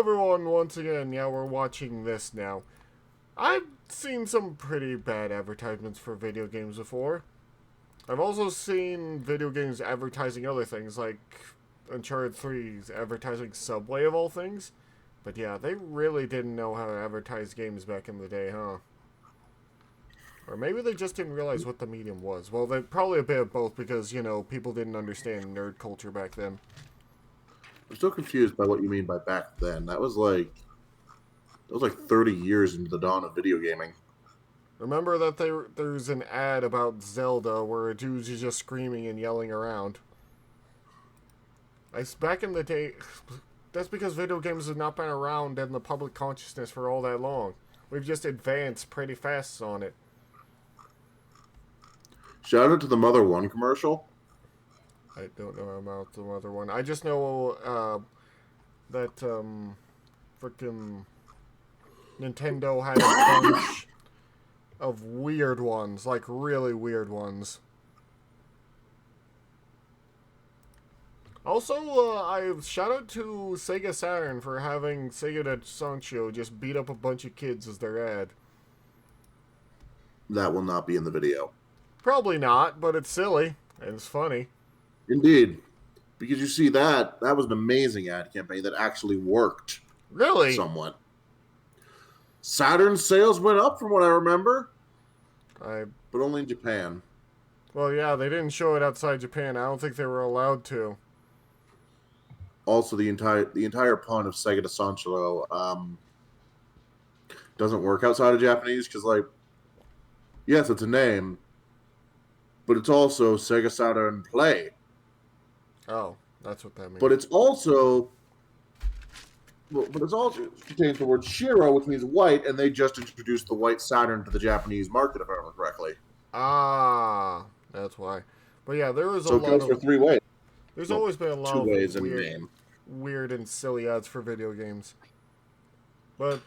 everyone, once again. Yeah, we're watching this now. I've seen some pretty bad advertisements for video games before. I've also seen video games advertising other things, like Uncharted 3's advertising Subway of all things. But yeah, they really didn't know how to advertise games back in the day, huh? Or maybe they just didn't realize what the medium was. Well, they probably a bit of both because, you know, people didn't understand nerd culture back then. I'm still confused by what you mean by back then. That was like 30 years into the dawn of video gaming. Remember that there's an ad about Zelda where a dude's just screaming and yelling around. Back in the day, that's because video games have not been around in the public consciousness for all that long. We've just advanced pretty fast on it. Shout out to the Mother 1 commercial. I don't know about the other one. I just know that frickin' Nintendo had a bunch of weird ones, like really weird ones. Also, I shout out to Sega Saturn for having Sega de Sancho just beat up a bunch of kids as their ad. That will not be in the video. Probably not, but it's silly and it's funny. Indeed. Because you see that was an amazing ad campaign that actually worked. Really? Somewhat. Saturn sales went up from what I remember. But only in Japan. Well, yeah, they didn't show it outside Japan. I don't think they were allowed to. Also, the entire pun of Sega de Sancho doesn't work outside of Japanese because, like, yes, it's a name, but it's also Sega Saturn Play. Oh, that's what that means. But it also contains the word Shiro, which means white, and they just introduced the white Saturn to the Japanese market, if I remember correctly. Ah, that's why. But yeah, there was so it goes for three ways. There's always been a lot of weird and silly ads for video games. But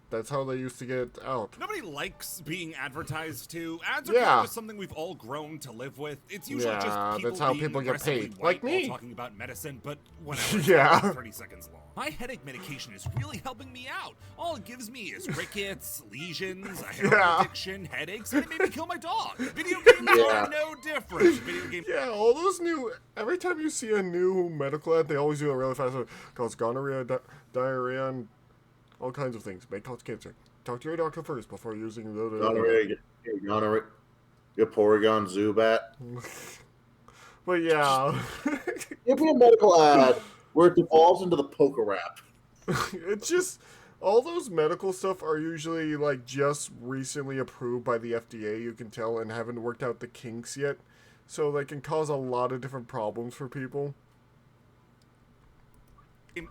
that's how they used to get out. Nobody likes being advertised to. Ads are kind of something we've all grown to live with. It's usually just people that's how people get paid. Like me. Talking about medicine, but whenever. 30 seconds long. My headache medication is really helping me out. All it gives me is rickets, lesions, a heroin addiction, headaches, and it made me kill my dog. Video games are no different. Video games. Yeah, all those new. Every time you see a new medical ad, they always do it really fast. It causes gonorrhea, diarrhea, and all kinds of things. May cause cancer. Talk to your doctor first before using the gonorrhea. Get Porygon Zubat. But yeah. Give me a medical ad where it devolves into the poker rap. It's just all those medical stuff are usually like just recently approved by the FDA, you can tell, and haven't worked out the kinks yet. So they can cause a lot of different problems for people.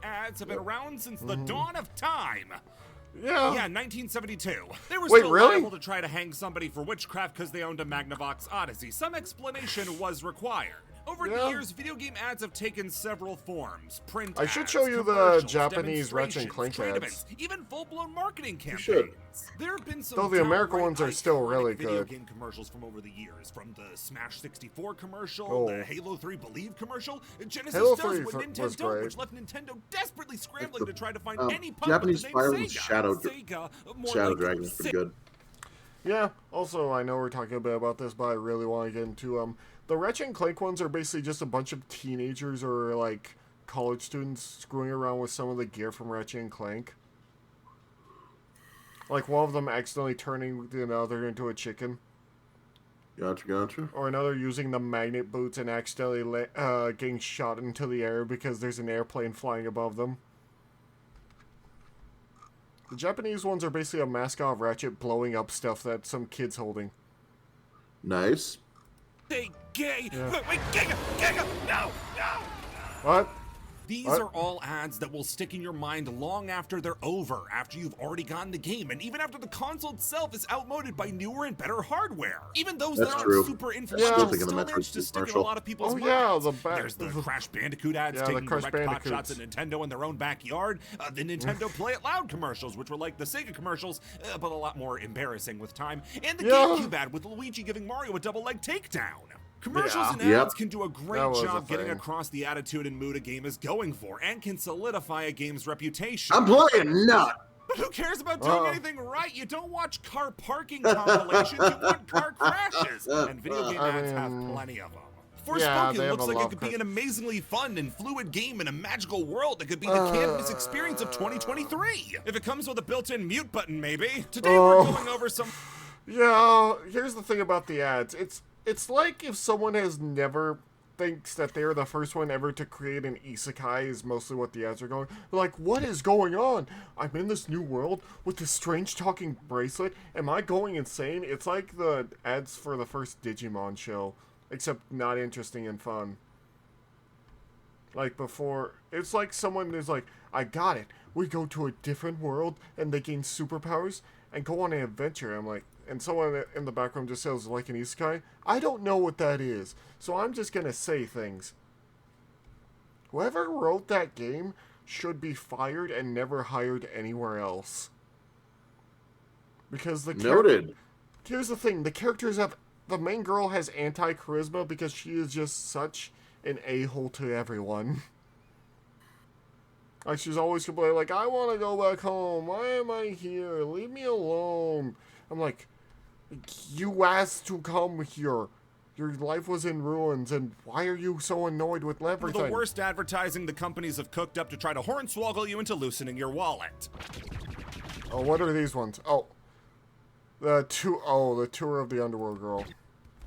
Ads have been around since the dawn of time. Yeah, 1972. They were still liable to try to hang somebody for witchcraft because they owned a Magnavox Odyssey. Some explanation was required. Over the years, video game ads have taken several forms. Print ads, should show you the Japanese Ratchet & Clank ads. Events, even full-blown marketing campaigns. There have been some though the American ones are still really video good. Game commercials from over the years, from the Smash 64 commercial, the Halo 3 Believe commercial, Genesis Halo does what Nintendo, which left Nintendo desperately scrambling to try to find any pun Japanese with the name Shadow Dragon is pretty good. Yeah, also, I know we're talking a bit about this, but I really want to get into the Ratchet & Clank ones are basically just a bunch of teenagers or, like, college students screwing around with some of the gear from Ratchet & Clank. Like, one of them accidentally turning another into a chicken. Gotcha. Or another using the magnet boots and accidentally getting shot into the air because there's an airplane flying above them. The Japanese ones are basically a mascot of Ratchet blowing up stuff that some kid's holding. Nice. Hey, gay! Wait, gay! No! What? These are all ads that will stick in your mind long after they're over, after you've already gotten the game, and even after the console itself is outmoded by newer and better hardware. Even those that aren't super influential still manage to stick in a lot of people's minds. There's the Crash Bandicoot ads taking direct pot shots at Nintendo in their own backyard, the Nintendo Play It Loud commercials, which were like the Sega commercials, but a lot more embarrassing with time, and the GameCube ad with Luigi giving Mario a double leg takedown. Commercials and Yep. ads can do a great That was job a getting thing. across the attitude and mood a game is going for, and can solidify a game's reputation. I'm playing nut. But who cares about doing anything right? You don't watch car parking compilations, you want car crashes. And video game ads have plenty of them. Forspoken they have looks a like lot it could be an amazingly fun and fluid game in a magical world that could be the canvas experience of 2023. If it comes with a built-in mute button, maybe. Today we're going over some... Yeah, here's the thing about the ads. It's like if someone has never thinks that they're the first one ever to create an isekai is mostly what the ads are going. They're like, what is going on? I'm in this new world with this strange talking bracelet. Am I going insane? It's like the ads for the first Digimon show, except not interesting and fun. Like before, it's like someone is like, I got it. We go to a different world and they gain superpowers and go on an adventure. I'm like, and someone in the background just says, like an isekai? I don't know what that is, so I'm just gonna say things. Whoever wrote that game should be fired and never hired anywhere else. Because the Noted. Here's the thing, the characters have... The main girl has anti-charisma because she is just such an a-hole to everyone. Like, she's always complaining, like, I want to go back home. Why am I here? Leave me alone. I'm like, you asked to come here. Your life was in ruins, and why are you so annoyed with everything? The worst advertising the companies have cooked up to try to hornswoggle you into loosening your wallet. Oh, what are these ones? Oh. The tour of the Underworld Girl.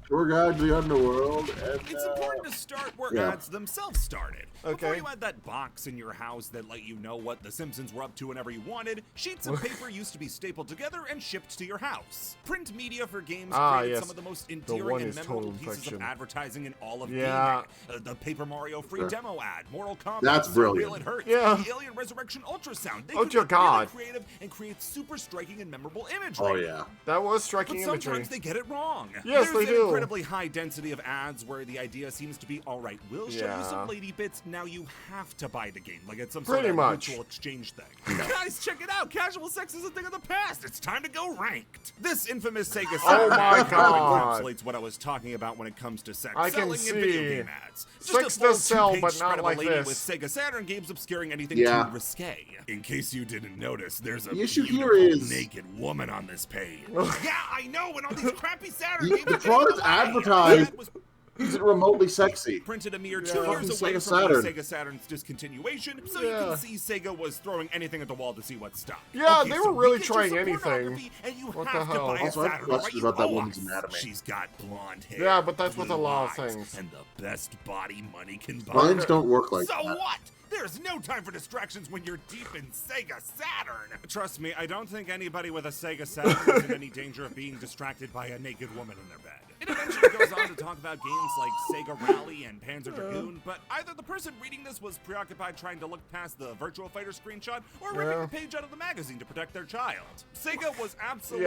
Tour guide to the underworld. And, It's important to start where ads themselves started. Okay. Before you had that box in your house that let you know what The Simpsons were up to whenever you wanted, sheets of paper used to be stapled together and shipped to your house. Print media for games created some of the most endearing and memorable pieces of advertising in all of gaming. The Paper Mario free demo ad, Mortal Kombat, That's brilliant. Real It Hurts, Yeah. the Alien Resurrection Ultrasound. They Oh, could dear get God. really creative and create super striking and memorable imagery. Oh, yeah. That was But striking imagery. sometimes they get it wrong. Yes, There's they an do. incredibly high density of ads where the idea seems to be, all right, we'll show you some lady bits, now you have to buy the game, like it's some sort of mutual exchange thing. Guys, check it out! Casual sex is a thing of the past. It's time to go ranked. This infamous Sega Oh my God God. encapsulates what I was talking about when it comes to sex. I can Selling in video see. game ads. Sex Just a full does sell, two-page but spread not of like a lady this. with Sega Saturn games obscuring anything Yeah. too risque. In case you didn't notice, there's a The issue here beautiful is- naked woman on this page. Yeah, I know, and all these crappy Saturn games. The are getting product away. advertised That was is it remotely sexy. printed a mere 2 Fucking years away Sega from Saturn. the Sega Saturn's discontinuation, so you can see Sega was throwing anything at the wall to see what stuck. Yeah, Okay, they so were really we get you trying some anything. pornography, and you What have the to hell? buy a Also, I have Saturn, questions right? about that You owe woman's us. anatomy. She's got blonde hair. Yeah, but that's with a blue lot of eyes, things. And the best body money can buy. Lines don't work like So that. what? There's no time for distractions when you're deep in Sega Saturn. Trust me, I don't think anybody with a Sega Saturn is in any danger of being distracted by a naked woman in their bed. It eventually goes on to talk about games like Sega Rally and Panzer Dragoon, but either the person reading this was preoccupied trying to look past the Virtua Fighter screenshot or ripping a page out of the magazine to protect their child. Sega was absolutely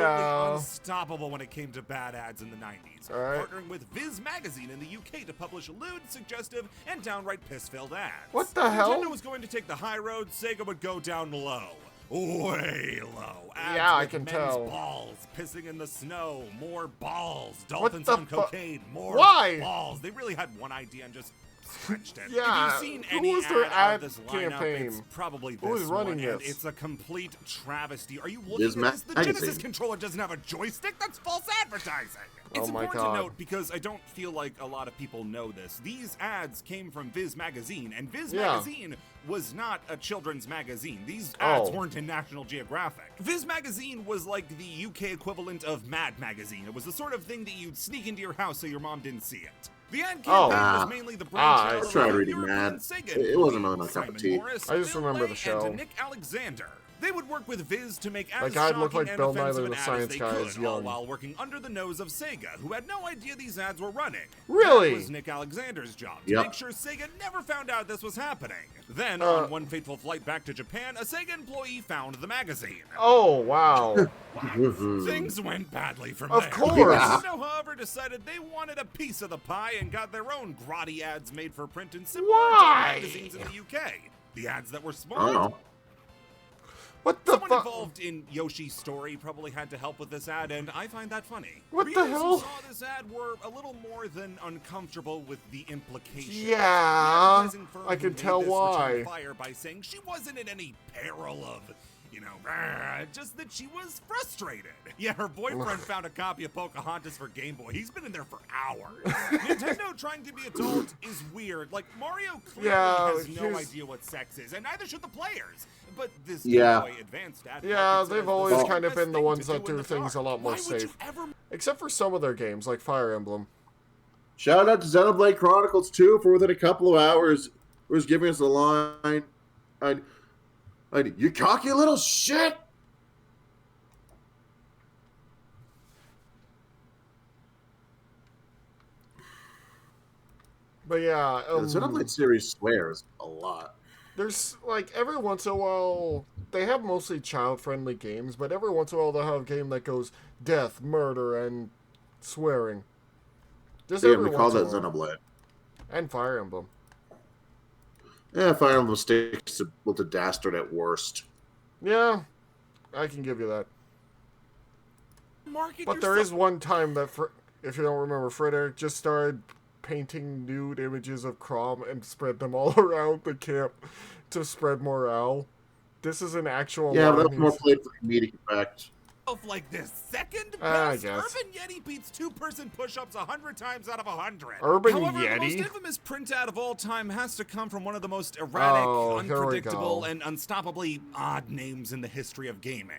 unstoppable when it came to bad ads in the 90s, partnering with Viz Magazine in the UK to publish lewd, suggestive, and downright piss-filled ads. What the hell? Nintendo was going to take the high road, Sega would go down low. Way low. Ads Yeah, I with can men's tell. balls pissing in the snow, more balls, dolphins the on cocaine, more Why? balls. They really had one idea and just stretched it. Yeah, If you've seen who any was their ad ad of this lineup, campaign? it's probably Who this is running one, and this? it's a complete travesty. Are you looking Viz at this? The Genesis Magazine. controller doesn't have a joystick? That's false advertising. It's Oh my important God. to note, because I don't feel like a lot of people know this, these ads came from Viz Magazine, and Viz Magazine was not a children's magazine. These ads weren't in National Geographic. Viz Magazine was like the UK equivalent of Mad Magazine. It was the sort of thing that you'd sneak into your house so your mom didn't see it. The ad campaign was mainly the brainchild I tried of reading European Mad. Sega It wasn't employee on a cup Simon of tea. Morris, I just Bill remember Lay, the show. and Nick Alexander. They would work with Viz to make as Like, I'd look shocking like and Bill offensive Nye, an the ad as science they guy, could, is all young. while working under the nose of Sega, who had no idea these ads were running. Really? That was Nick Alexander's job, to Yep. make sure Sega never found out this was happening. Then, on one fateful flight back to Japan, a Sega employee found the magazine. Oh, wow. Things went badly from Of there. course. Nintendo, however, decided they wanted a piece of the pie and got their own grotty ads made for print in similar Why? magazines in the UK. The ads that were I don't smart. know. What the Someone fuck? involved in Yoshi's story probably had to help with this ad, and I find that funny. What the Readers hell? who saw this ad were a little more than uncomfortable with the implications. Yeah, The advertising firm I who can made tell this why. returned fire by saying she wasn't in any peril of, just that she was frustrated. Yeah, her boyfriend found a copy of Pocahontas for Game Boy. He's been in there for hours. Nintendo trying to be adult is weird. Like, Mario clearly has no idea what sex is, and neither should the players. But this Game Boy Advanced ad they've always kind of been the ones that do things a lot more safe. Except for some of their games, like Fire Emblem. Shout out to Xenoblade Chronicles 2 for within a couple of hours was giving us a line. You cocky little shit! But yeah, The Xenoblade series swears a lot. There's, like, every once in a while, they have mostly child-friendly games, but every once in a while they'll have a game that goes death, murder, and swearing. Just Yeah, we call that Xenoblade. And Fire Emblem. Yeah, Fire Emblem sticks with the dastard at worst. Yeah, I can give you that. But there is one time that, if you don't remember, Frederick just started painting nude images of Crom and spread them all around the camp to spread morale. This is an actual... Yeah, that's more played for comedic effect. Like this second best, Urban Yeti beats two-person push-ups 100 times out of 100. Urban However, Yeti? the most infamous print ad of all time has to come from one of the most erratic, unpredictable, and unstoppably odd names in the history of gaming.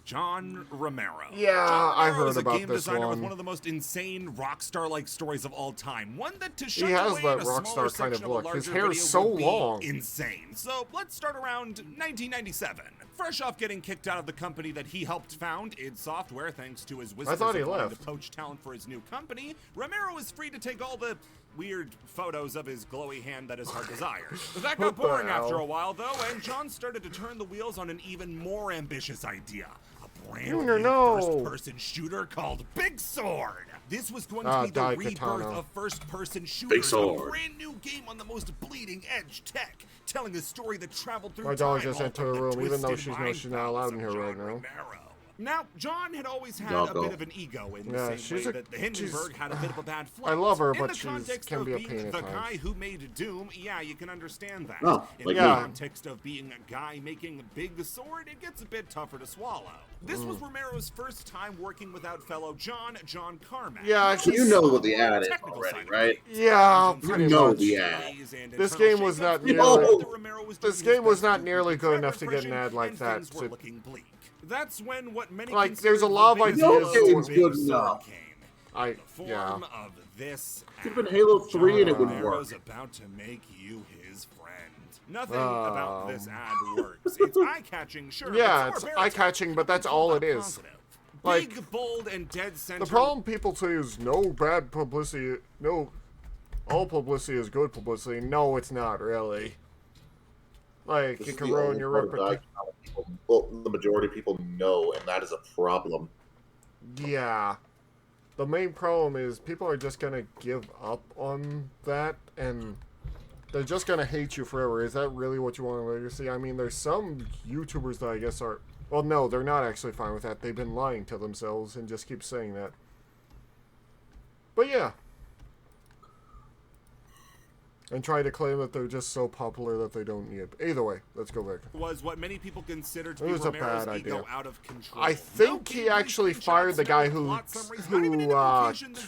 John Romero. Yeah, I heard is a about game this designer one. with one of the most insane rockstar-like stories of all time. One that to shut he has away that in a smaller rockstar kind section of a look. His larger hair is video so would be long. insane. So let's start around 1997. Fresh off getting kicked out of the company that he helped found, id Software, thanks to his whispers thought he of wanting left. to poach talent for his new company, Romero is free to take all the weird photos of his glowy hand that his heart desires. That got boring after a while, though, and John started to turn the wheels on an even more ambitious idea. Brand new first-person shooter called Big Sword. This was going to be the rebirth of first-person shooters, a brand new game on the most bleeding-edge tech, telling a story that traveled through time. My dog just entered the room, even though she knows she's not allowed in here right now. Now, John had always had a bit of an ego in the same way that the Hindenburg had a bit of a bad flight. I love her, but she can be a pain at times. The guy who made Doom, yeah, you can understand that. Oh, in the context of being a guy making a big sword, it gets a bit tougher to swallow. This was Romero's first time working without fellow John Carmack. Yeah, you know what the ad is already, right? Yeah, pretty much. The ad. This game was not nearly. This game was not nearly good enough to get an ad like that. That's when what many there's a lot of ideas. Good enough. The form of this could have been Halo 3 and it would work. About to make you his friend. Nothing about this ad works. It's eye-catching, sure. Yeah, it's eye-catching, but that's all it is. Like, big, bold, and dead center. The problem people say is no bad publicity. No, all publicity is good publicity. No, it's not really. Like, it can ruin your reputation. Well, the majority of people know, and that is a problem. Yeah. The main problem is people are just going to give up on that, and they're just going to hate you forever. Is that really what you want to see? I mean, there's some YouTubers that I guess are... Well, no, they're not actually fine with that. They've been lying to themselves and just keep saying that. But yeah. And try to claim that they're just so popular that they don't need it. Either way, let's go back. Was what many people considered to be Romero's ego out of control. I think he actually fired the guy who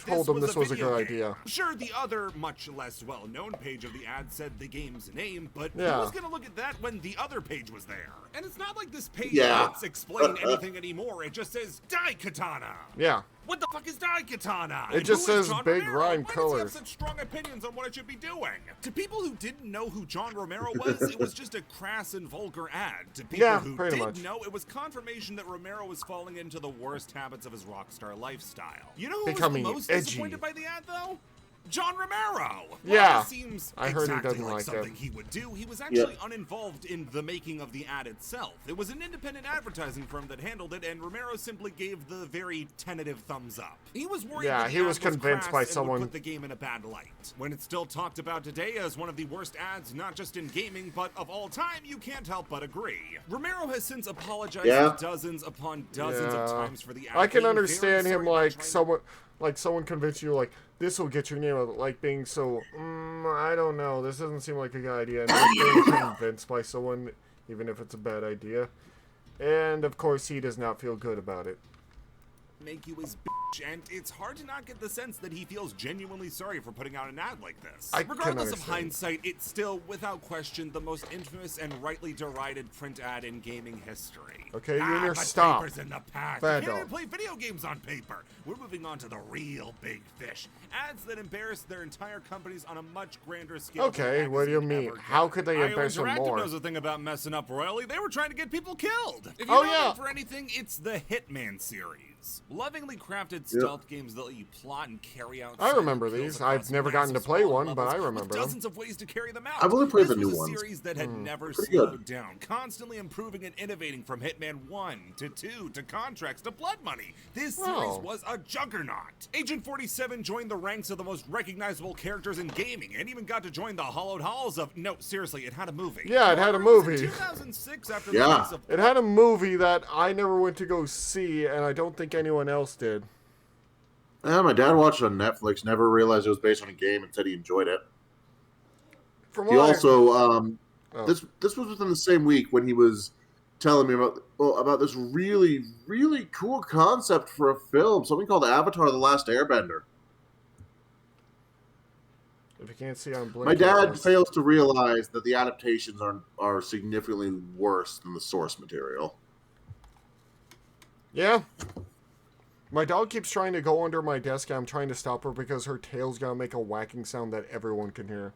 told him this was a good idea. Sure, the other, much less well-known page of the ad said the game's name, but who was going to look at that when the other page was there? And it's not like this page doesn't explain anything anymore. It just says Daikatana. Yeah. What the fuck is Daikatana? It just says big rhyme colors. Why does he have such strong opinions on what it should be doing? To people who didn't know who John Romero was, it was just a crass and vulgar ad. To people who did know, it was confirmation that Romero was falling into the worst habits of his rockstar lifestyle. You know who was the most disappointed by the ad, though? John Romero. Yeah, While it seems I heard he exactly doesn't like something it. he would do, he was actually uninvolved in the making of the ad itself. It was an independent advertising firm that handled it, and Romero simply gave the very tentative thumbs up. He was worried that he was convinced by someone would put the game in a bad light. When it's still talked about today as one of the worst ads, not just in gaming, but of all time, you can't help but agree. Romero has since apologized dozens upon dozens of times for the ad. I can understand him like someone convinced you like this will get your name out, like being so I don't know, this doesn't seem like a good idea, and being convinced by someone even if it's a bad idea, and of course he does not feel good about it. Make you his bitch, and it's hard to not get the sense that he feels genuinely sorry for putting out an ad like this. Regardless of hindsight, it's still, without question, the most infamous and rightly derided print ad in gaming history. Okay, Junior, stop. Paper's in the past. Bad You can't dog. even play video games on paper. We're moving on to the real big fish. Ads that embarrass their entire companies on a much grander scale. Okay, what do you mean? How could they embarrass them more? knows a thing about messing up royally. They were trying to get people killed. If you know them for anything, it's the Hitman series. Lovingly crafted stealth games that let you plot and carry out. I remember these. I've never gotten to play one, but I remember them. Dozens of ways to carry them out. I've only played the new ones. This was a series that had never slowed down, constantly improving and innovating from Hitman 1 to 2 to Contracts to Blood Money. This series was a juggernaut. Agent 47 joined the ranks of the most recognizable characters in gaming and even got to join the hollowed halls of... No, seriously, it had a movie. Yeah, it had a movie. 2006 after the release of... It had a movie that I never went to go see, and I don't think anyone else did. Yeah, my dad watched it on Netflix, never realized it was based on a game, and said he enjoyed it. He also, this was within the same week when he was telling me about this really, really cool concept for a film, something called Avatar: The Last Airbender. If you can't see, I'm blinking. My dad fails to realize that the adaptations are significantly worse than the source material. Yeah. My dog keeps trying to go under my desk, and I'm trying to stop her because her tail's gonna make a whacking sound that everyone can hear.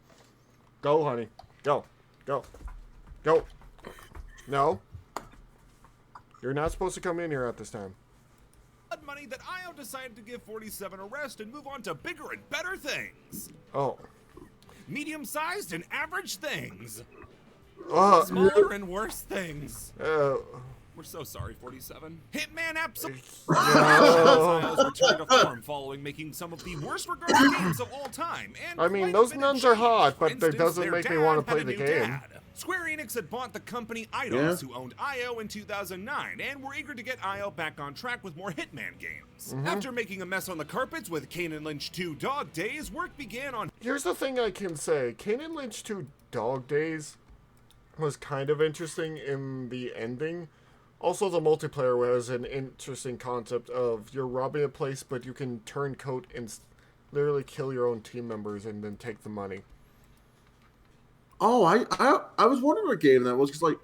Go, honey. Go. Go. Go. No. You're not supposed to come in here at this time. Money that IO decided to give 47 a rest and move on to bigger and better things. Oh. Medium-sized and average things. Smaller and worse things. We're so sorry, 47. Hitman Absolution. IO's returned to form following making some of the worst regarded games of all time. And I mean, those nuns are hot, but that doesn't make me want to play the game. Square Enix had bought the company Eidos, who owned IO in 2009, and were eager to get IO back on track with more Hitman games. After making a mess on the carpets with Kane and Lynch 2 Dog Days, work began on... Here's the thing I can say. Kane and Lynch 2 Dog Days was kind of interesting in the ending. Also, the multiplayer was an interesting concept of you're robbing a place, but you can turncoat and literally kill your own team members and then take the money. Oh, I was wondering what game that was, because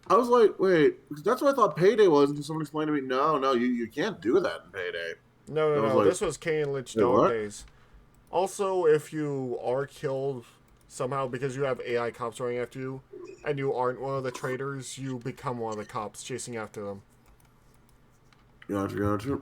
I was like, wait, that's what I thought Payday was, until someone explained to me, no, you can't do that in Payday. No, this was Kane and Lynch Dog Days. Also, if you are killed somehow because you have AI cops running after you, and you aren't one of the traitors, you become one of the cops chasing after them. Gotcha.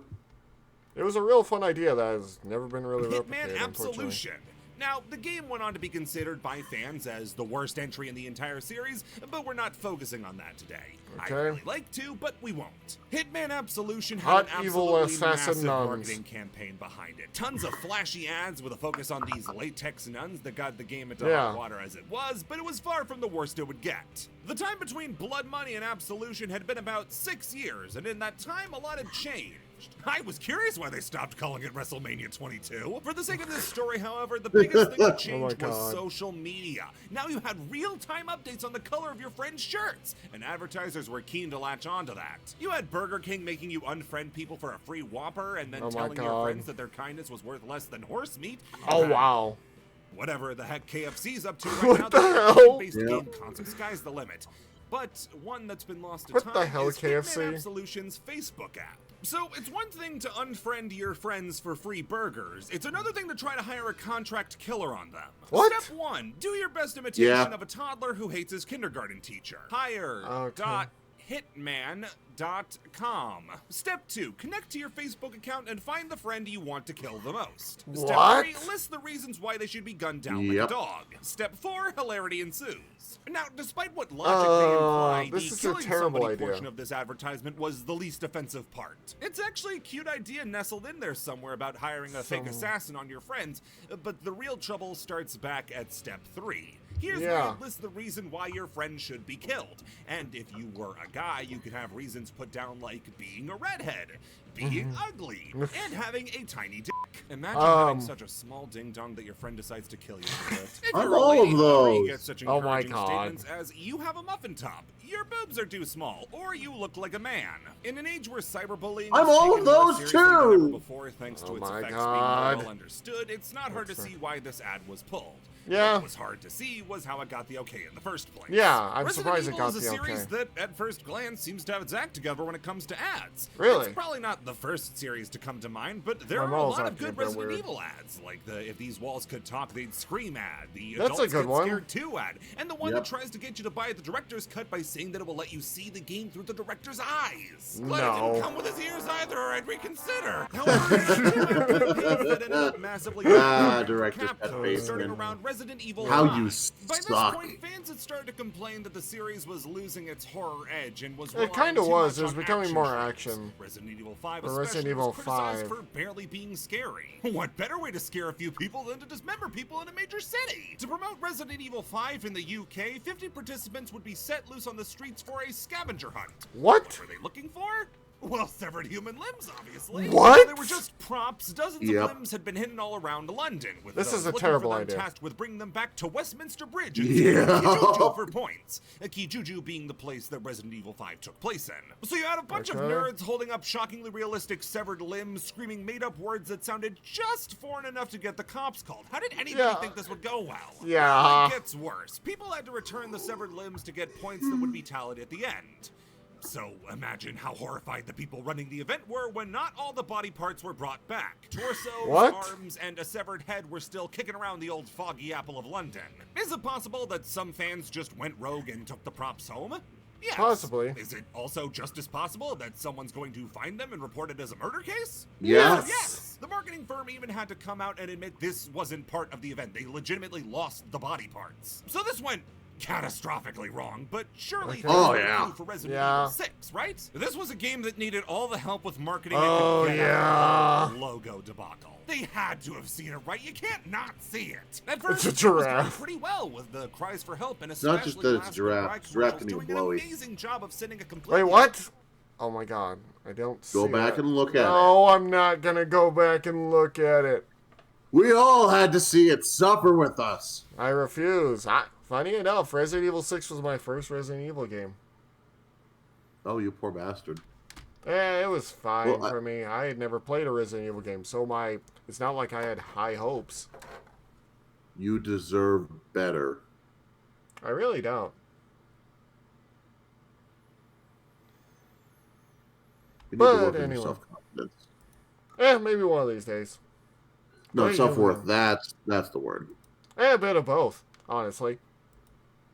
It was a real fun idea that has never been really replicated, Hitman Absolution. Now, the game went on to be considered by fans as the worst entry in the entire series, but we're not focusing on that today. Okay. I'd really like to, but we won't. Hitman Absolution had an absolutely massive marketing campaign behind it. Tons of flashy ads with a focus on these latex nuns that got the game into hot water as it was, but it was far from the worst it would get. The time between Blood Money and Absolution had been about 6 years, and in that time, a lot had changed. I was curious why they stopped calling it WrestleMania 22. For the sake of this story, however, the biggest thing that changed was social media. Now you had real-time updates on the color of your friends' shirts, and advertisers were keen to latch onto that. You had Burger King making you unfriend people for a free Whopper, and then telling your friends that their kindness was worth less than horse meat. Oh, wow. Whatever the heck KFC's up to right now, the based game console, sky's the limit. But one that's been lost to time is Hitman Absolution's Facebook app. So it's one thing to unfriend your friends for free burgers. It's another thing to try to hire a contract killer on them. What? Step 1, do your best imitation of a toddler who hates his kindergarten teacher. Hire Hitman.com. Step 2, connect to your Facebook account and find the friend you want to kill the most. What? Step 3, list the reasons why they should be gunned down like a dog. Step 4, hilarity ensues. Now, despite what logic may imply, the killing somebody portion of this advertisement was the least offensive part. It's actually a cute idea nestled in there somewhere about hiring a fake assassin on your friends, but the real trouble starts back at step 3. Here's where you list the reason why your friend should be killed. And if you were a guy, you could have reasons put down like being a redhead, being ugly, and having a tiny dick. Imagine having such a small ding-dong that your friend decides to kill you for it. If you're a lady, you get such encouraging statements as, you have a muffin top, your boobs are too small, or you look like a man. In an age where cyberbullying is all of those too! Before, thanks to its effects being well understood, it's not hard to see why this ad was pulled. Yeah. What was hard to see was how it got the okay in the first place. Yeah, I'm surprised it got the okay. Resident Evil is a series that, at first glance, seems to have its act together when it comes to ads. Really? It's probably not the first series to come to mind, but there are a lot of good Resident Evil ads, like the "If These Walls Could Talk, They'd Scream" ad, the "Adults Get Scared 2" ad, and the one that tries to get you to buy the director's cut by saying that it will let you see the game through the director's eyes. Glad it didn't come with his ears either, or I'd reconsider. However, that ended up massively director's cut starting around Resident Evil. You By this point, fans had started to complain that the series was losing its horror edge and was it kind of was. It was becoming more action. Resident Evil 5 especially was criticized for barely being scary. What better way to scare a few people than to dismember people in a major city? To promote Resident Evil 5 in the UK, 50 participants would be set loose on the streets for a scavenger hunt. What were they looking for? Well, severed human limbs, obviously. What? They were just props. Dozens of limbs had been hidden all around London. With this is a terrible idea. Tasked with bringing them back to Westminster Bridge and Kijuju for points. Kijuju being the place that Resident Evil 5 took place in. So you had a bunch of nerds holding up shockingly realistic severed limbs, screaming made-up words that sounded just foreign enough to get the cops called. How did anybody think this would go well? Yeah. It gets worse. People had to return the severed limbs to get points that would be tallied at the end. So imagine how horrified the people running the event were when not all the body parts were brought back. Torsos, arms, and a severed head were still kicking around the old foggy apple of London. Is it possible that some fans just went rogue and took the props home? Yes. Possibly. Is it also just as possible that someone's going to find them and report it as a murder case? Yes. The marketing firm even had to come out and admit this wasn't part of the event. They legitimately lost the body parts. So this went catastrophically wrong, but surely for Resident Evil 6, right? This was a game that needed all the help with marketing and logo debacle. They had to have seen it, right? You can't not see it. At first, it's a giraffe. It was doing pretty well with the cries for help, and especially not just that it's a giraffe. Giraffe can even blowy. Doing an amazing job of sending a complete. Wait, what? Oh my god, I don't see Go back and look at it. No, I'm not gonna go back and look at it. We all had to see it suffer with us. I refuse. Funny enough, Resident Evil 6 was my first Resident Evil game. Oh, you poor bastard. It was fine for me. I had never played a Resident Evil game, so it's not like I had high hopes. You deserve better. I really don't. But anyway. Maybe one of these days. No, self-worth. That's the word. A bit of both, honestly.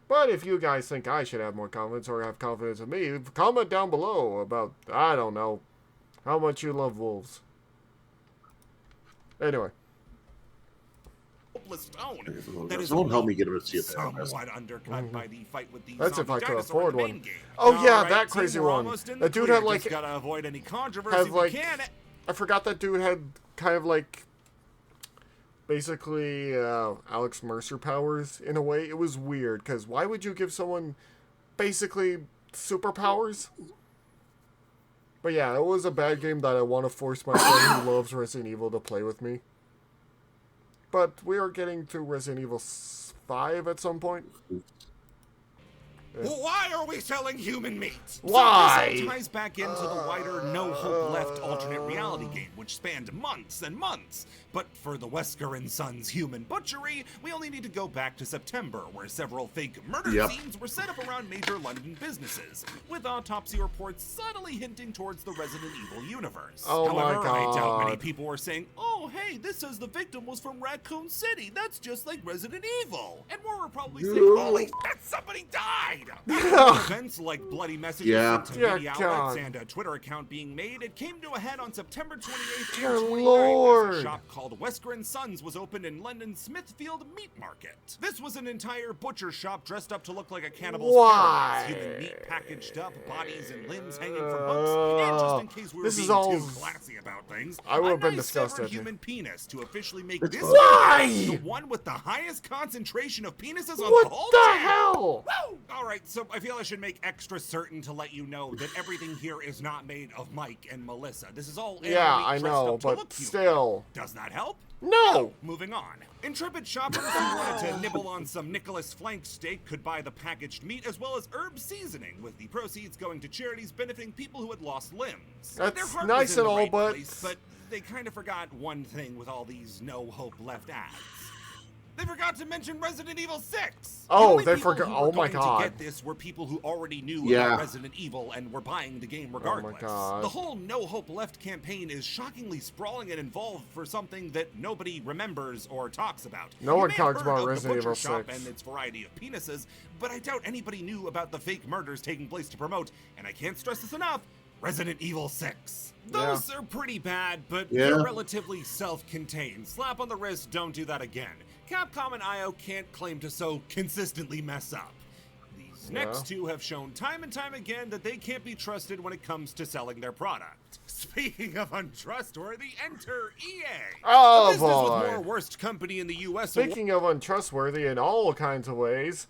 But if you guys think I should have more confidence or have confidence in me, comment down below about, I don't know, how much you love wolves. Anyway. Someone help me get him to see it. Somewhat undercut by the fight with the That's if I could afford one. Oh yeah, that crazy one. That dude had like, gotta avoid any controversy I forgot that dude had kind of like, basically Alex Mercer powers in a way. It was weird because why would you give someone basically superpowers? But yeah, it was a bad game that I want to force my friend who loves Resident Evil to play with me. But we are getting to Resident Evil 5 at some point. Why are we selling human meat? Why? So this all ties back into the wider No Hope Left alternate reality game, which spanned months and months. But for the Wesker and Sons human butchery, we only need to go back to September, where several fake murder scenes were set up around major London businesses, with autopsy reports subtly hinting towards the Resident Evil universe. Oh However, my God. I doubt many people were saying, oh hey, this says the victim was from Raccoon City, that's just like Resident Evil. And more were probably saying, holy shit, somebody died! Events like bloody messages to media outlets God. and a Twitter account being made, it came to a head on September 28th, Dear 2029, Lord. as a shop called Wesker & Sons was opened in London's Smithfield Meat Market. This was an entire butcher shop dressed up to look like a cannibal's paradise. Human meat packaged up, bodies and limbs hanging from hooks, and just in case we were being too classy about things, I would have been nice disgusted. human penis to officially make this Why? the one with the highest concentration of penises on What the whole the channel. hell? Woo! Alright, so I feel I should make extra certain to let you know that everything here is not made of Mike and Melissa. This is all Yeah, animal I meat dressed know, up to but look cute. still. Does that help? No! Moving on. Intrepid shoppers who wanted to nibble on some Nicholas flank steak could buy the packaged meat as well as herb seasoning, with the proceeds going to charities benefiting people who had lost limbs. That's Their heart nice was in and the all, right but... place, but they kind of forgot one thing with all these no hope left ads. They forgot to mention Resident Evil 6. Oh, The they only people forgot. who Oh were my going God. to get this were people who already knew Yeah. about Resident Evil and were buying the game regardless. God. The whole No Hope Left campaign is shockingly sprawling and involved for something that nobody remembers or talks about. No You one may have talks heard about of Resident the butcher Evil shop 6. and its variety of penises, but I doubt anybody knew about the fake murders taking place to promote, and I can't stress this enough, Resident Evil 6. Those are pretty bad, but they're relatively self-contained. Slap on the wrist, don't do that again. Capcom and IO can't claim to so consistently mess up. These next two have shown time and time again that they can't be trusted when it comes to selling their product. Speaking of untrustworthy, enter EA. Oh, a business boy. with more worst company in the U.S. Speaking of untrustworthy in all kinds of ways,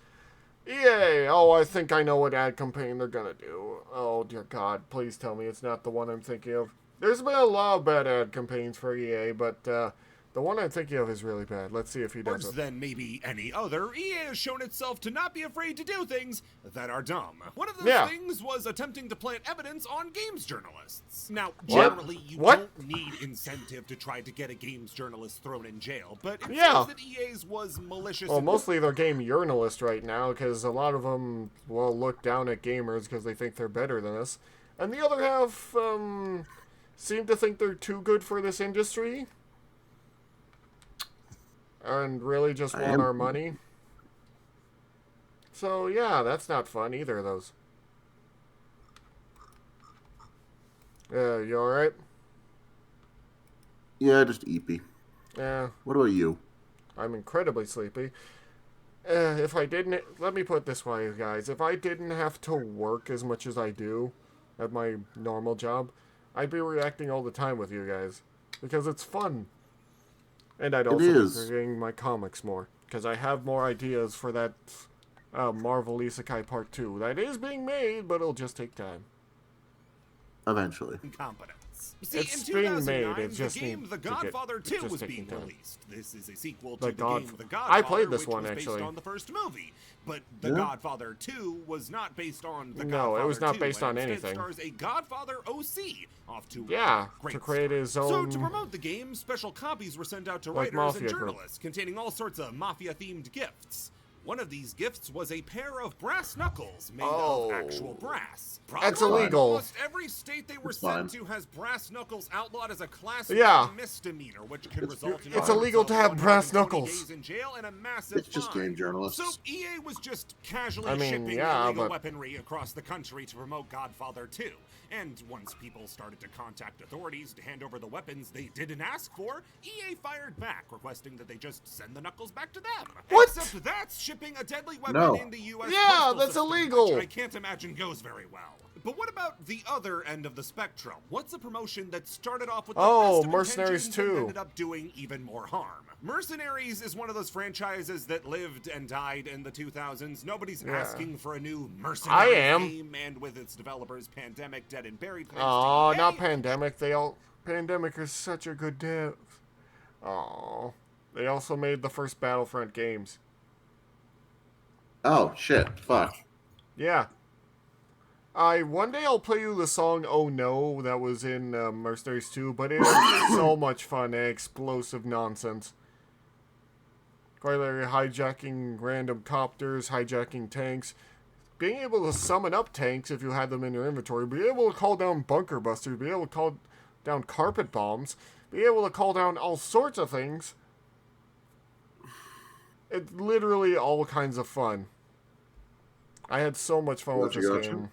EA. Oh, I think I know what ad campaign they're gonna do. Oh, dear God. Please tell me it's not the one I'm thinking of. There's been a lot of bad ad campaigns for EA, but the one I'm thinking of is really bad. Let's see if he does Worse it. than maybe any other, EA has shown itself to not be afraid to do things that are dumb. One of those things was attempting to plant evidence on games journalists. Now, generally, you don't need incentive to try to get a games journalist thrown in jail, but it seems that EA's was malicious. Well, mostly they're game journalists right now, because a lot of them, well, look down at gamers because they think they're better than us. And the other half, seem to think they're too good for this industry. And really just want our money. So, yeah, that's not fun, either of those. You alright? Yeah, just eepy. Yeah. What about you? I'm incredibly sleepy. If I didn't... Let me put it this way, guys. If I didn't have to work as much as I do at my normal job, I'd be reacting all the time with you guys. Because it's fun. And I'd also be reading my comics more. Because I have more ideas for that Marvel Isekai Part 2. That is being made, but it'll just take time. Eventually. Incompetence. See, It's in being 2009, made. It just the game The Godfather 2 was being released. This is a sequel to the game The Godfather, I played this which one, was actually. based on the first movie. But The Godfather 2 was not based on The Godfather 2. No, it was not based on and anything. It stars a Godfather OC off to to create his own... So to promote the game, special copies were sent out to writers and journalists containing all sorts of mafia-themed gifts. One of these gifts was a pair of brass knuckles made of actual brass. That's illegal. Almost every state they were sent to has brass knuckles outlawed as a class misdemeanor, which can result in it's illegal to have brass knuckles. days in jail and a massive It's just fine. game journalists. So EA was just casually shipping illegal weaponry across the country to promote Godfather 2. And once people started to contact authorities to hand over the weapons they didn't ask for, EA fired back, requesting that they just send the knuckles back to them. What? Except that's shipping a deadly weapon in the U.S. Yeah, postal that's system, illegal. which I can't imagine goes very well. But what about the other end of the spectrum? What's a promotion that started off with the best of Mercenaries intentions 2. and ended up doing even more harm? Mercenaries is one of those franchises that lived and died in the 2000s. Nobody's asking for a new Mercenary game, and with its developers Pandemic dead and buried. Oh, not Pandemic. Pandemic is such a good dev. Oh, they also made the first Battlefront games. Oh shit! Fuck. Yeah. One day I'll play you the song "Oh No" that was in Mercenaries 2, but it is so much fun and explosive nonsense. Quite literally hijacking random copters, hijacking tanks, being able to summon up tanks if you had them in your inventory, be able to call down bunker busters, be able to call down carpet bombs, be able to call down all sorts of things. It's literally all kinds of fun. I had so much fun with this game.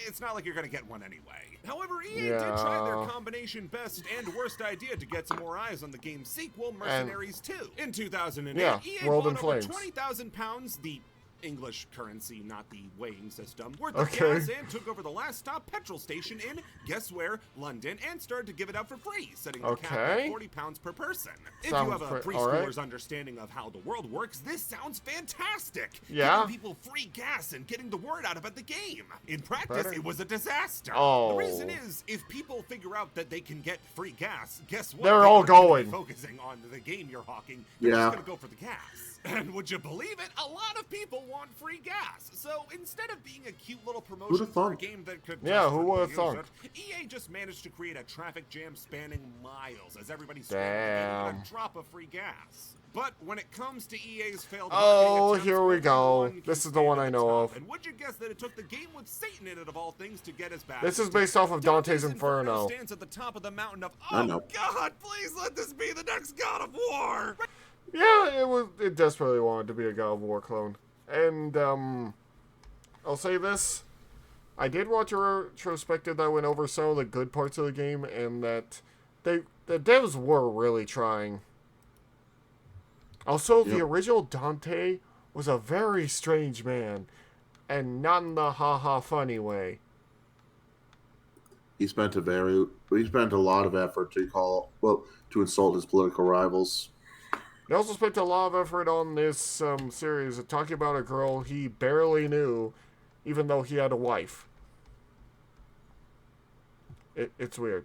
It's not like you're going to get one anyway. However, EA did try their combination best and worst idea to get some more eyes on the game's sequel, Mercenaries 2. In 2008, EA bought over 20,000 pounds, the English currency, not the weighing system, worth of gas, and took over the last stop petrol station in, guess where, London, and started to give it out for free, setting the cap at 40 pounds per person. If you have a preschooler's understanding of how the world works, this sounds fantastic. Giving people free gas and getting the word out about the game. In practice, it was a disaster. The reason is, if people figure out that they can get free gas, guess what? They're all going. Focusing on the game you're hawking, they're just going to go for the gas. And would you believe it? A lot of people want free gas. So instead of being a cute little promotion for a game that could who would have thought? EA just managed to create a traffic jam spanning miles as everybody scrambled to get a drop of free gas. But when it comes to EA's failed here we go. This is the one I know of. And would you guess that it took the game with Satan in it of all things to get us back? This is based off of Dante's Inferno. Stands at the top of the mountain of, oh God, please let this be the next God of War. Yeah, it desperately wanted to be a God of War clone. And, I'll say this. I did watch a retrospective that went over some of the good parts of the game, and that the devs were really trying. Also, the original Dante was a very strange man, and not in the ha-ha funny way. He spent a lot of effort to insult his political rivals. He also spent a lot of effort on this series of talking about a girl he barely knew, even though he had a wife. It's weird.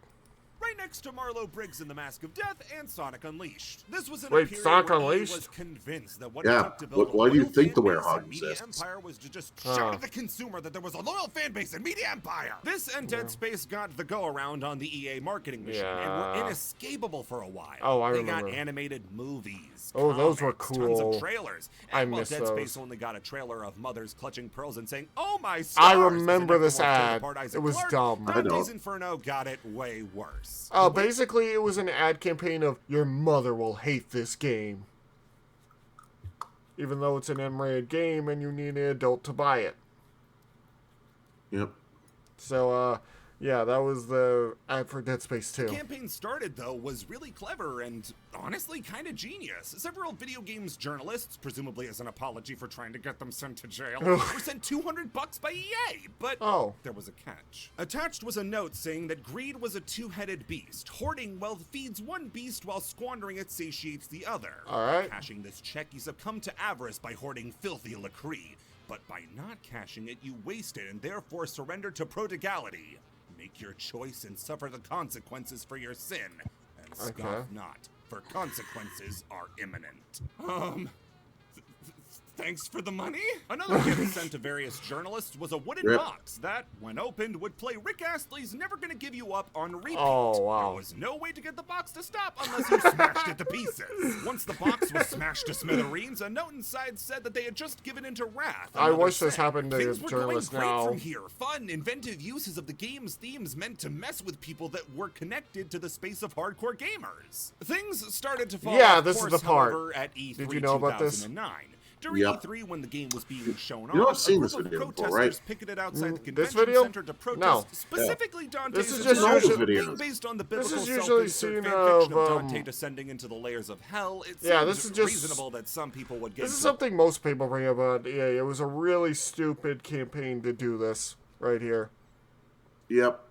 Right next to Marlo Briggs in The Mask of Death and Sonic Unleashed. This was an Sonic where Unleashed? was convinced that what it took to build why do you think the werehog media empire was to just shout at the consumer that there was a loyal fan base in media empire. This and Dead Space got the go around on the EA marketing machine and were inescapable for a while. I remember. They got animated movies. Those were cool. Tons of trailers. And I missed Dead those. Space only got a trailer of mothers clutching pearls and saying, "Oh my stars!" I remember this ad. It was dumb. Dante's Inferno got it way worse. Basically, it was an ad campaign of, your mother will hate this game. Even though it's an M-rated game and you need an adult to buy it. Yep. So, yeah, that was the ad for Dead Space 2. The campaign started, though, was really clever and, honestly, kind of genius. Several video games journalists, presumably as an apology for trying to get them sent to jail, were sent $200 by EA, but there was a catch. Attached was a note saying that greed was a two-headed beast. Hoarding wealth feeds one beast while squandering it satiates the other. Cashing this check, you succumb to avarice by hoarding filthy lacree. But by not cashing it, you waste it and therefore surrender to prodigality. Make your choice and suffer the consequences for your sin. And scoff not, for consequences are imminent. Thanks for the money? Another gift sent to various journalists was a wooden box that, when opened, would play Rick Astley's Never Gonna Give You Up on repeat. There was no way to get the box to stop unless you smashed it to pieces. Once the box was smashed to smithereens, a note inside said that they had just given in to wrath. I wish this happened to journalists now. Things were going great from here. Fun, inventive uses of the game's themes meant to mess with people that were connected to the space of hardcore gamers. Things started to fall off this course, is the part. However, at E3 Did you know about this? 2009. During E3, when the game was being shown off, I've seen this video before, right? picketed outside the convention center to protest specifically Dante's Inferno, based on the biblical self-insert fanfiction of Dante descending into the layers of hell. It seems reasonable that some people would get. This is something most people bring up about EA. It was a really stupid campaign to do this right here. Yep.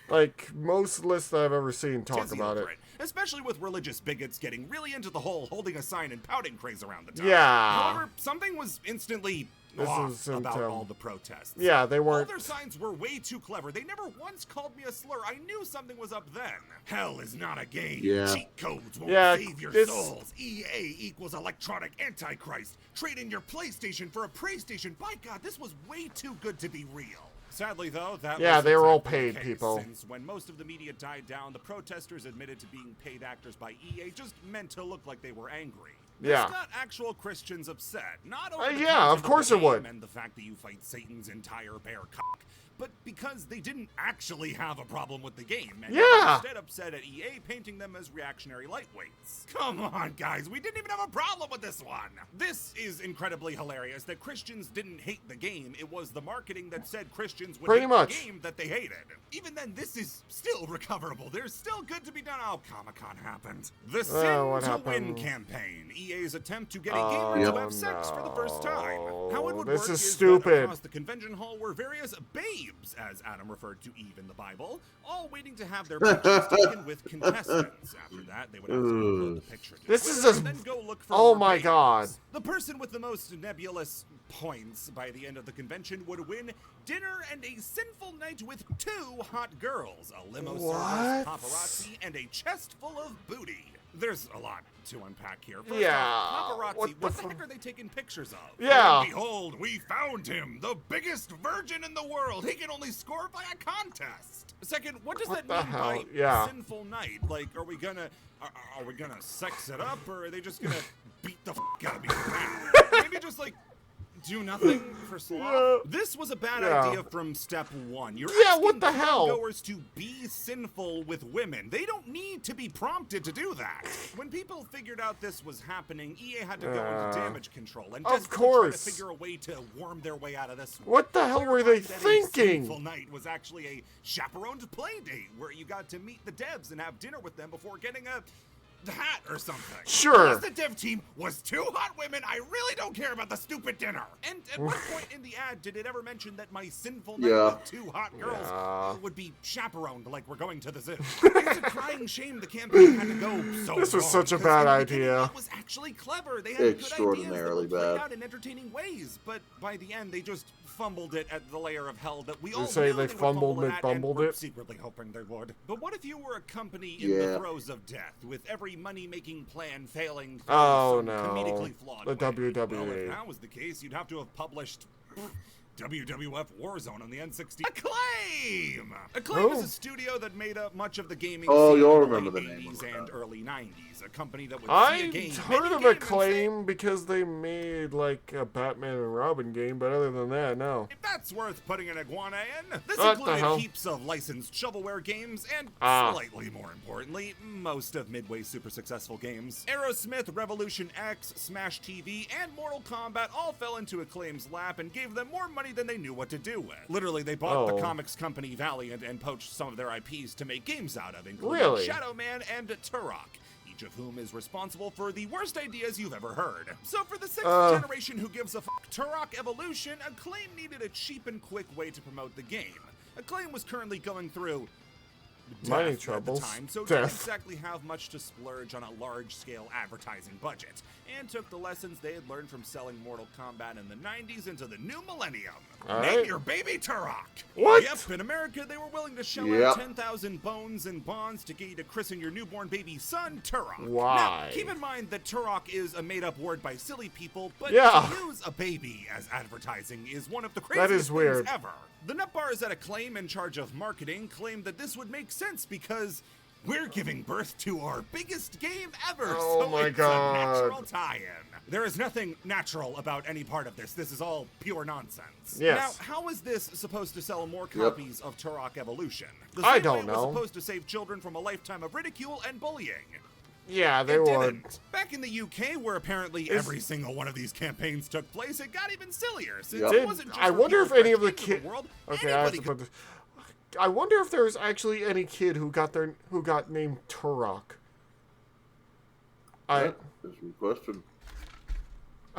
Like most lists that I've ever seen talk about it. Especially with religious bigots getting really into the whole holding a sign and pouting craze around the time. Yeah. However, something was instantly off about all the protests. Yeah, they weren't. All their signs were way too clever. They never once called me a slur. I knew something was up then. Hell is not a game. Cheat codes won't save your souls. EA equals electronic antichrist. Trade in your PlayStation for a PlayStation. By God, this was way too good to be real. Sadly, though, that was they were all exactly paid people. Since when most of the media died down, the protesters admitted to being paid actors by EA just meant to look like they were angry. This got actual Christians upset. Not over the of course it would. And the fact that you fight Satan's entire bear cock, but because they didn't actually have a problem with the game, and Yeah. instead upset at EA painting them as reactionary lightweights. Come on, guys, we didn't even have a problem with this one. This is incredibly hilarious that Christians didn't hate the game. It was the marketing that said Christians would hate the game that they hated. Even then, this is still recoverable. There's still good to be done. Oh, Comic-Con happened. The Sin to Win campaign. EA's attempt to get a gamer to have sex for the first time. How it would work is stupid. that across the convention hall were various babes, as Adam referred to Eve in the Bible, all waiting to have their pictures taken with contestants. After that, they would ask you to upload the picture to Twitter and then go look for oh more my babes. god. The person with the most nebulous points by the end of the convention would win dinner and a sinful night with 2 hot girls, a limo service, paparazzi, and a chest full of booty. There's a lot to unpack here. First off, paparazzi, what the heck are they taking pictures of? Yeah. And behold, we found him, the biggest virgin in the world. He can only score by a contest. Second, what does that mean by sinful night? Like, are we gonna sex it up, or are they just gonna beat the out of me now? Maybe just like do nothing for sloth? This was a bad idea from step one. You're asking what the hell? goers to be sinful with women. They don't need to be prompted to do that. When people figured out this was happening, EA had to go into damage control and desperately try to figure a way to worm their way out of this. What the hell were they thinking? Sinful night was actually a chaperoned play date where you got to meet the devs and have dinner with them before getting a hat or something. Sure. Unless the dev team was 2 hot women, I really don't care about the stupid dinner. And at what point in the ad did it ever mention that my sinful night with 2 hot girls would be chaperoned like we're going to the zoo? It's a crying shame the campaign had to go so This was wrong, such a bad idea. It was actually clever. They had good ideas that extraordinarily were played bad out in entertaining ways, but by the end they just fumbled it at the layer of hell that we all You say knew they would fumbled fumble it, at bumbled and were it? secretly hoping they would. But what if you were a company in the throes of death, with every money-making plan failing through some comedically flawed the way? WWE. Well, if that was the case, you'd have to have published WWF Warzone on the N60. Acclaim! Acclaim is a studio that made up much of the gaming scene you'll in the remember late the name 80s and early 90s. A company that would see a I game, heard of Acclaim because they made like a Batman and Robin game, but other than that, no. If that's worth putting an iguana in. This What the included hell? heaps of licensed shovelware games and, slightly more importantly, most of Midway's super successful games. Aerosmith, Revolution X, Smash TV, and Mortal Kombat all fell into Acclaim's lap and gave them more money than they knew what to do with. Literally, they bought the comics company Valiant and poached some of their IPs to make games out of, including Shadow Man and Turok, each of whom is responsible for the worst ideas you've ever heard. So for the 6th generation who gives a fuck Turok Evolution, Acclaim needed a cheap and quick way to promote the game. Acclaim was currently going through money at troubles. the time, so didn't exactly have much to splurge on a large-scale advertising budget, and took the lessons they had learned from selling Mortal Kombat in the 90s into the new millennium. Name your baby Turok! What? Yep, in America, they were willing to shell out 10,000 bones and bonds to get you to christen your newborn baby son, Turok. Why? Now, keep in mind that Turok is a made-up word by silly people, but Yeah. to use a baby as advertising is one of the craziest things ever. The nut bars at Acclaim, in charge of marketing, claimed that this would make sense because we're giving birth to our biggest game ever, so it's a natural tie-in. There is nothing natural about any part of this. This is all pure nonsense. Yes. Now, how is this supposed to sell more copies of Turok Evolution? The I same don't way it know. was supposed to save children from a lifetime of ridicule and bullying. Yeah, they It would. didn't. Back in the UK, where apparently every single one of these campaigns took place, it got even sillier. Since it wasn't just I for wonder if people any of the fresh into kids. the world, Okay, I have to put this. I wonder if there's actually any kid who got named Turok. That's a good question.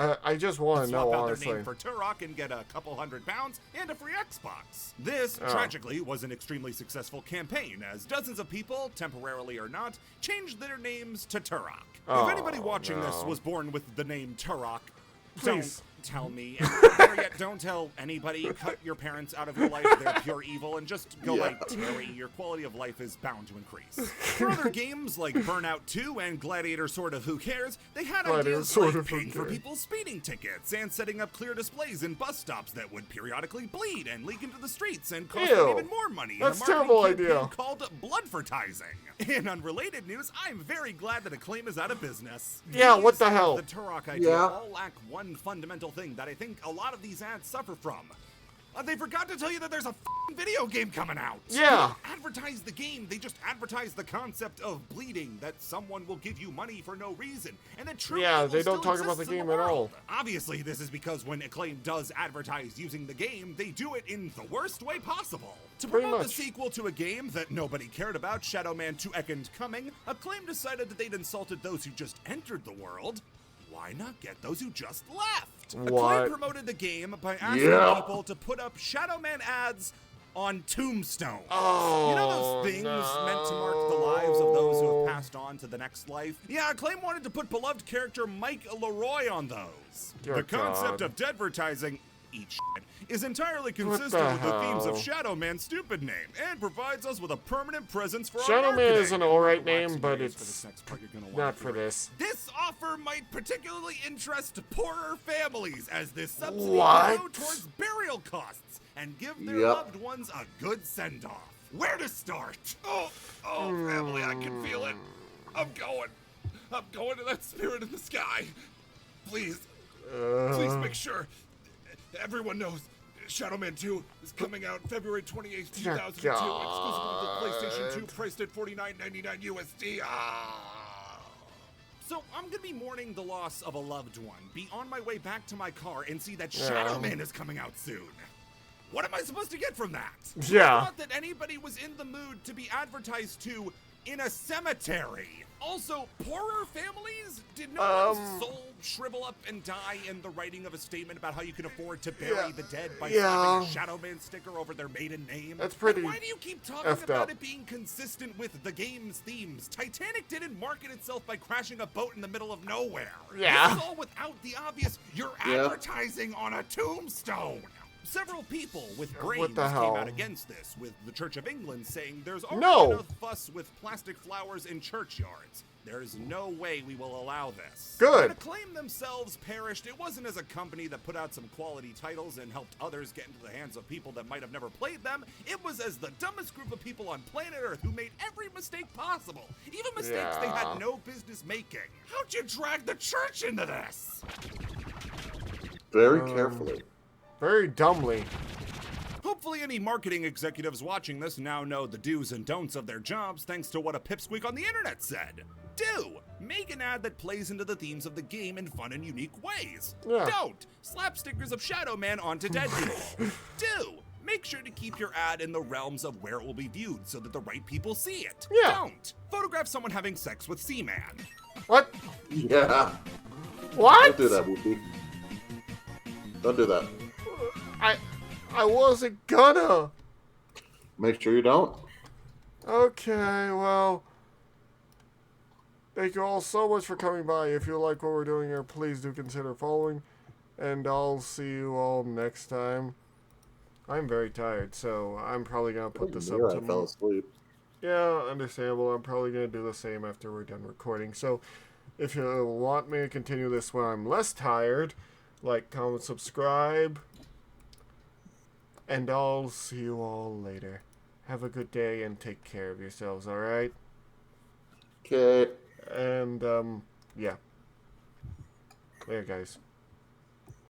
I just want to know, swap out honestly. their name for Turok and get a couple £100 and a free Xbox. This, tragically, was an extremely successful campaign, as dozens of people, temporarily or not, changed their names to Turok. If anybody watching this was born with the name Turok, Please. don't tell me. And better yet, don't tell anybody. Cut your parents out of your life. They're pure evil. And just go like Terry. Your quality of life is bound to increase. For other games like Burnout 2 and Gladiator Sort of Who Cares, they had ideas like paying for people's speeding tickets and setting up clear displays in bus stops that would periodically bleed and leak into the streets and cost them even more money. That's in a terrible marketing campaign idea. called Bloodvertising. In unrelated news, I'm very glad that Acclaim is out of business. Yeah, These what the hell? The Turok idea all lack one fundamental thing that I think a lot of these ads suffer from: They forgot to tell you that there's a video game coming out. Yeah. They don't advertise the game. They just advertise the concept of bleeding, that someone will give you money for no reason, and that true evil they don't still talk about the exists in game at all. Obviously, this is because when Acclaim does advertise using the game, they do it in the worst way possible. To promote the sequel to a game that nobody cared about, Shadow Man 2 Second Coming, Acclaim decided that they'd insulted those who just entered the world. Why not get those who just left? Acclaim promoted the game by asking people to put up Shadow Man ads on tombstones. Oh, you know those things meant to mark the lives of those who have passed on to the next life? Yeah, Acclaim wanted to put beloved character Mike Leroy on those. The concept of advertising, eat shit, is entirely consistent with the themes of Shadow Man's stupid name, and provides us with a permanent presence for Shadow our marketing. Man is an alright name, but it's not for this. This offer might particularly interest poorer families, as this subsidy will go towards burial costs and give their loved ones a good send-off. Where to start? Oh, family, I can feel it. I'm going to that spirit in the sky. Please make sure everyone knows Shadow Man 2 is coming out February 28th, 2002, exclusively to PlayStation 2, priced at $49.99 USD. So I'm going to be mourning the loss of a loved one, be on my way back to my car, and see that Shadow Man is coming out soon. What am I supposed to get from that? I thought that anybody was in the mood to be advertised to in a cemetery. Also, poorer families? Did no one's soul shrivel up and die in the writing of a statement about how you can afford to bury the dead by slapping a Shadow Man sticker over their maiden name? That's pretty. And why do you keep talking about it being consistent with the game's themes? Titanic didn't market itself by crashing a boat in the middle of nowhere. This is all without the obvious, you're advertising on a tombstone. Several people with brains came out against this, with the Church of England saying there's already enough fuss with plastic flowers in churchyards. There's no way we will allow this. Good. When Acclaim themselves perished, it wasn't as a company that put out some quality titles and helped others get into the hands of people that might have never played them. It was as the dumbest group of people on planet Earth who made every mistake possible, even mistakes they had no business making. How'd you drag the church into this? Very carefully. Very dumbly. Hopefully any marketing executives watching this now know the do's and don'ts of their jobs thanks to what a pipsqueak on the internet said. Do! Make an ad that plays into the themes of the game in fun and unique ways. Don't! Slap stickers of Shadow Man onto dead people. Do! Make sure to keep your ad in the realms of where it will be viewed so that the right people see it. Don't! Photograph someone having sex with Seaman. What? Yeah. What? Don't do that, Whoopi. Don't do that. I wasn't gonna. Make sure you don't. Okay, well, thank you all so much for coming by. If you like what we're doing here, please do consider following, and I'll see you all next time. I'm very tired, so I'm probably gonna put this up tomorrow. I fell asleep. Yeah, understandable. I'm probably gonna do the same after we're done recording. So, if you want me to continue this when I'm less tired, like, comment, subscribe. And I'll see you all later. Have a good day and take care of yourselves, alright? Okay. And, yeah. Later, guys.